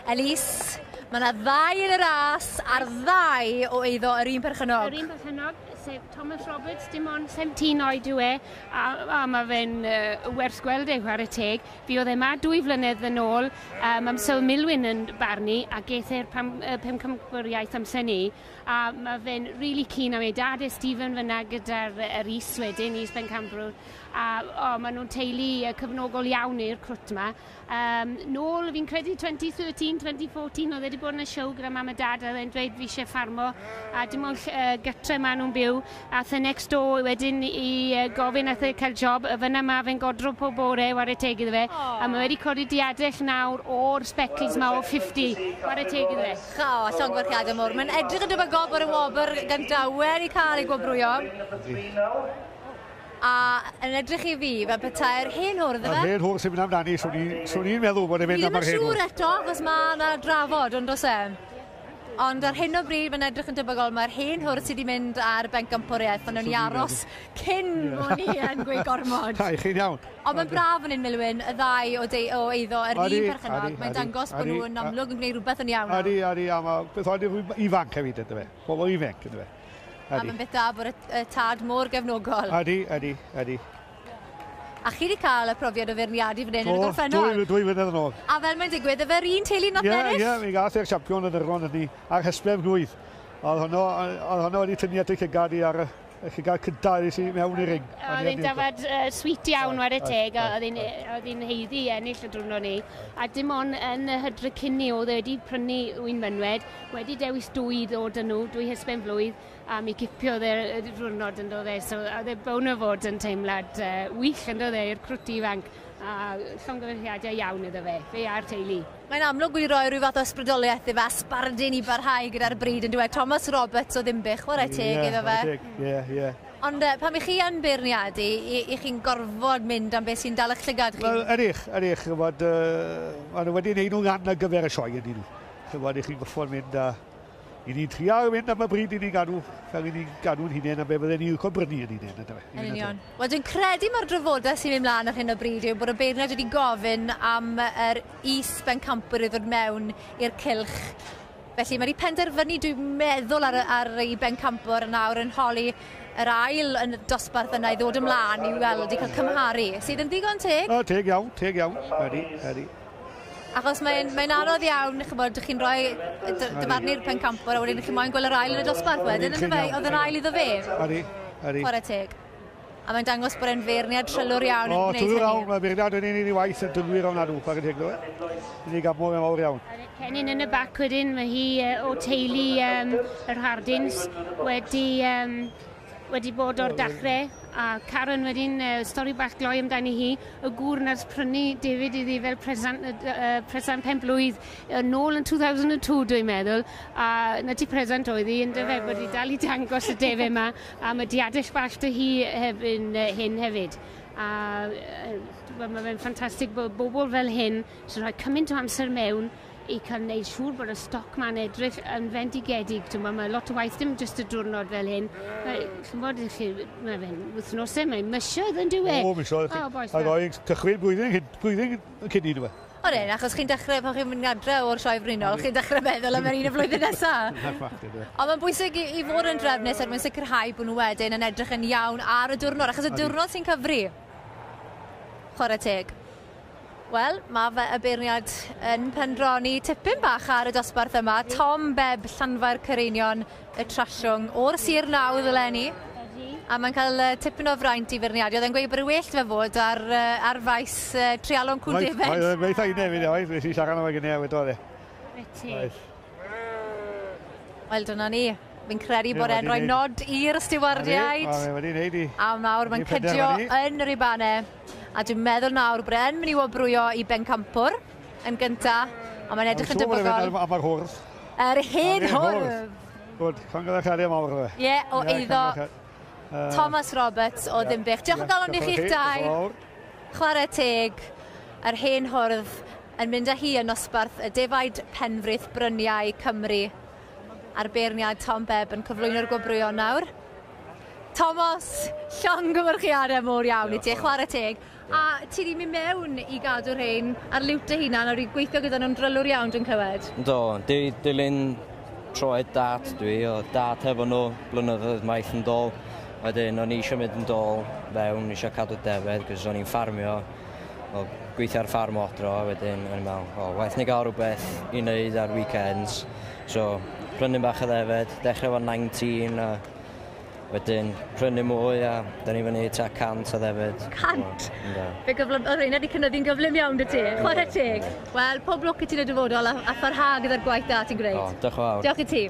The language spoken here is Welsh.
Elise, mae yna 2 yn y ras a'r 2 o eiddo yr un perchynog. Yr un perchynog, sef Thomas Roberts, dim ond 17 oed yw e, a mae fe'n werth gweld e chwarae teg. Fi oedd e ma 2 flynedd yn ôl, am Syl Milwyn yn barnu, a geith e'r 5 campwriaeth amser ni. A mae fe'n really keen am ei dad e Stephen fyna gyda'r is wedyn, is Pencampwr. A maen nhw'n teulu cyfnogol iawn i'r crwt yma. Nôl, fi'n credu 2013, 2014, oedd wedi bod yn y siow gyda mam a dad, a dweud fi eisiau ffarmo, a dim ond gytre maen nhw'n byw. A the next door wedyn i gofyn ath e cael job, fyna ma fe'n godro pob bore, ware teg iddo fe. A mae wedi codi diadech nawr o'r Speckles ma o 50, ware teg iddo fe. Llongwarchiadau mor. Mae'n edrych yn debygol bod y wobr gan dawer i cael ei gwobrwyo. A yn edrych i fi, fe petai'r hen hwrdd fe? Yr hen hwrdd sy'n mynd amdani, swn i'n meddwl bod e'n mynd am yr hen hwrdd. Fi ddim yn siŵr eto, achos mae yna drafod, ond os e. Ond ar hyn o bryd, mae'n edrych yn debygol, mae'r hen hwrdd sydd wedi mynd ar bencampwriaeth, ond nhw'n i aros cyn o'n i yn gweud gormod. Da, chi'n iawn. Ond mae'n braf yn un Milwyn, y 2 o eiddo, yr un perchynog. Mae'n dangos bod nhw'n amlwg yn gwneud rhywbeth yn iawn. Adi, a mae beth oedd ifanc hefyd ydw fe. Pobl ifanc ydw fe. A mae'n beth da bod y tad mor gefnogol. Adi. A chi wedi cael y profiad o feirniadu fan hyn yn y gorffennol? 2 flynedd yn ôl. A fel mae'n digwydd, y fe'r un teulu not ennill? Ie, mi gath e'r siampion yn yr ron ydi, ar hesbref blwydd. Oedd honno wedi tynnu at y llygad i ar y llygad cyntaf i mewn i'r ring. Oedd hi'n dafod sweet iawn war y teg, oedd hi'n heiddi ennill y drwno ni. A dim ond yn y hydre cynni oedd wedi prynu wy'n mynwed, wedi dewis 2 ddod yn nhw, 2 hesben flwydd, a mi gipiodd e'r diwrnod yn dod e. So oedd e bown o fod yn teimlad wych yn dod e i'r crwt ifanc. A llongyfarchiadau iawn iddo fe a'r teulu. Mae'n amlwg wedi rhoi rhyw fath o ysbrydoliaeth efo asbardyn i barhau gyda'r bryd yn dweud Thomas Roberts o Ddimbych, chwarae teg iddo fe. Ie. Ond pan i chi yn beirniadu, i chi'n gorfod mynd am beth sy'n dal eich llygad chi? Wel, edrych, chybod, maen nhw wedi gwneud nhw'n gan ar gyfer y sioe ydy nhw. Chybod, i chi'n gorfod mynd i ni'n trial mynd am y bryd i ni'n gadw, fel i ni'n gadw'n hunain a be bydden ni'n licio brynu yn hunain. Yn union. Wel, dwi'n credu mae'r drafodaeth sy'n mynd mlaen ar hyn o bryd yw bod y beirniad wedi gofyn am yr is Bencampwr i ddod mewn i'r cylch. Felly mae wedi penderfynu, dwi'n meddwl, ar ei Bencampwr nawr yn holi yr ail yn y dosbarth yna i ddod ymlaen i weld i cael cymharu. Sydd yn ddigon teg? Teg iawn. Ydi. Achos mae'n anodd iawn, chybod, chi'n rhoi dyfarnu'r Pencampwr a wedyn chi'n moyn gweld yr ail yn y dosbarth wedyn, ynddo fe? Oedd yr ail iddo fe? Adi. Chwarae teg. A mae'n dangos bod e'n feirniad trylwr iawn yn gwneud hynny. Trylwr iawn, mae feirniad yn un i waith yn dylwyr o'n adw, chwarae teg ddo. Ni gaf mor mawr iawn. Cennin yn y bac wedyn, mae hi o teulu yr Hardins wedi bod o'r dachrau, a Karen wedyn, stori bach gloi amdani hi, y gŵr na'r prynu David iddi fel presant penblwydd nôl yn 2002 dwi'n meddwl, a na ti presant oedd hi, yn dyfe bod hi dal i dangos y defe yma, a mae diadell bach dy hi hyn hefyd. A mae fe'n ffantastig bod bobl fel hyn sy'n rhoi cymaint o amser mewn i cael gwneud siŵr bod y stoc ma'n edrych yn fendigedig. Mae lot o waith ddim jyst y diwrnod fel hyn. Chymod i chi, mae fe'n wythnosau, mae'n mysiodd yn dywe. O, mysiodd. A roi cychwyn blwyddyn cyn i dwi. O ne, achos chi'n dechrau, pan chi'n mynd adre o'r sioe Bryniau, chi'n dechrau meddwl am yr un y flwyddyn nesaf. Ond mae'n bwysig i fod yn drefnus er mwyn sicrhau bod nhw wedyn yn edrych yn iawn ar y diwrnod, achos y diwrnod sy'n cyfri. Chwarae teg. Wel, mae fe y beirniad yn pendroni tipyn bach ar y dosbarth yma. Tom Bebb, Llanfair Cereinion, y Trasiwng, o'r Sir Nawdd eleni. A mae'n cael tipyn o fraint i feirniadu. Oedd e'n gweud bod y wellt fe fod ar faes Trialon Cwn Defaid. Mae'n gweud ein nefyd, oedd. Nes i siarad am y gynnau wedodd e. Wel, dyna ni. Fi'n credu bod e'n rhoi nod i'r stiwardiaid. Mae'n wedi wneud i. A nawr mae'n cydio yn yr Ibanau. A dwi'n meddwl nawr bod e'n mynd i wobrwyo i Bencampwr yn gyntaf. A mae'n edrych yn debygol. Am yr hwrdd. Yr hen hwrdd. Gwyd, llongyfarchiadau mawr fe. Ie, o eiddo Thomas Roberts o Ddimbych. Diolch yn galon i chi'ch dau. Chwarae teg, yr hen hwrdd yn mynd â hi yn nosbarth y Defaid Penfrith Bryniau Cymru. A'r beirniad Tom Bebb yn cyflwyno'r gwobrwyo nawr. Thomas, llongyfarchiadau mawr iawn i ti, chwarae teg. A ti di mynd mewn I gadw'r rhain ar liwt y hunan, a wedi gweithio gyda nhw'n drylwr iawn dwi'n clywed? Do, dilyn troed dat dwi, o dad hefo nhw blynyddoedd maith yn dol. Wedyn, o'n i eisiau mynd yn dol fewn, eisiau cadw defed, cos o'n i'n ffarmio, gweithio ar ffarm odro, wedyn o'n i'n meddwl, waith ni gael rhywbeth I wneud ar weekends. So, prynu bach o ddefed, dechrau fo 19, a wedyn prynu mwy, a da ni fyny ta 100 o ddefed. 100? Fe gyflym, oedd rhain wedi cynyddu'n gyflym iawn dy ti, chwarae teg. Wel, pob lwc I ti'n y dyfodol a pharha gyda'r gwaith da ti'n gwneud. Diolch yn fawr. Diolch I ti.